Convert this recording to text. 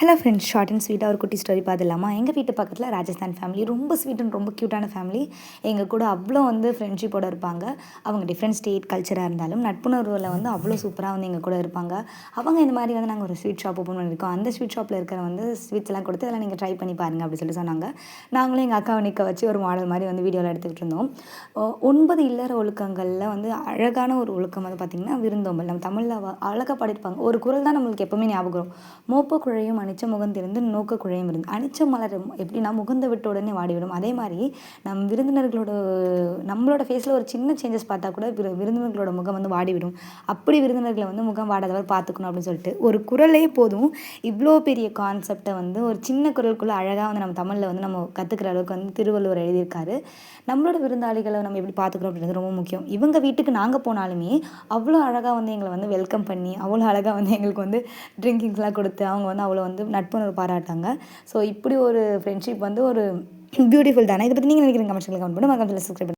Hello friends, short and ஸ்வீட்டாக ஒரு குட்டி ஸ்டோரி பார்த்துலாமா? எங்கள் வீட்டு பக்கத்தில் ராஜஸ்தான் ஃபேமிலி ரொம்ப ஸ்வீட் அண்ட் ரொம்ப க்யூட்டான ஃபேமிலி. எங்கள் கூட அவ்வளோ ஃப்ரெண்ட்ஷிப்போடு இருப்பாங்க. அவங்க டிஃப்ரெண்ட் ஸ்டேட் கல்ச்சராக இருந்தாலும் நட்புணர்வில் அவ்வளோ சூப்பராக எங்கள் கூட இருப்பாங்க. அவங்க இந்த மாதிரி நாங்கள் ஒரு ஸ்வீட் ஷாப் ஓப்பன் பண்ணியிருக்கோம். அந்த ஸ்வீட் ஷாப்பில் இருக்கிற ஸ்வீட்ஸ்லாம் கொடுத்து அதெல்லாம் நீங்கள் ட்ரை பண்ணி பாருங்கள் அப்படின்னு சொல்லி சொன்னாங்க. நாங்களும் எங்கள் அக்காவை நிற்க வச்சு ஒரு மாடல் மாதிரி வீடியோவில் எடுத்துக்கிட்டு இருந்தோம். 9 இல்லற ஒழுக்கங்களில் அழகான ஒரு ஒழுக்கம் பார்த்திங்கன்னா விருந்தோம்பல். நம்ம தமிழில் அழகாக பாடியிருப்பாங்க. ஒரு குரல் தான் நம்மளுக்கு எப்போவுமே ஞாபகம் வரும். மோப்ப குழையும் அனிச்ச முகந்திருந்து நோக்க குழையும் இருந்து. அனிச்ச மலர் எப்படின்னா முகந்த விட்ட உடனே வாடிவிடும். அதே மாதிரி நம்மளோட ஃபேஸில் ஒரு சின்ன சேஞ்சஸ் பார்த்தா கூட விருந்தினர்களோட முகம் வாடிவிடும். அப்படி விருந்தினர்களை முகம் வாடாதவர் பார்த்துக்கணும் அப்படின்னு சொல்லிட்டு ஒரு குரலே போதும் இவ்வளோ பெரிய கான்செப்டை ஒரு சின்ன குரலுக்குள்ளே அழகாக நம்ம தமிழில் நம்ம கற்றுக்கிற அளவுக்கு திருவள்ளுவர் எழுதியிருக்காரு. நம்மளோட விருந்தாளிகளை நம்ம எப்படி பார்த்துக்கிறோம் அப்படின்றது ரொம்ப முக்கியம். இவங்க வீட்டுக்கு நாங்கள் போனாலுமே அவ்வளோ அழகாக எங்களை வெல்கம் பண்ணி அவ்வளோ அழகாக எங்களுக்கு ட்ரிங்கிங்ஸ்லாம் கொடுத்து அவங்க அவ்வளோ நட்புணர்வு பாராட்டாங்க. ஸோ இப்படி ஒரு ஃப்ரெண்ட்ஷிப் ஒரு பியூட்டிஃபுல் தானே. இதை பற்றி நீங்கள் நினைக்கிறீங்க? கமெண்ட் செக்ஷனில் கமெண்ட் பண்ணி மறக்காம சப்ஸ்கிரைப் பண்ணுங்க.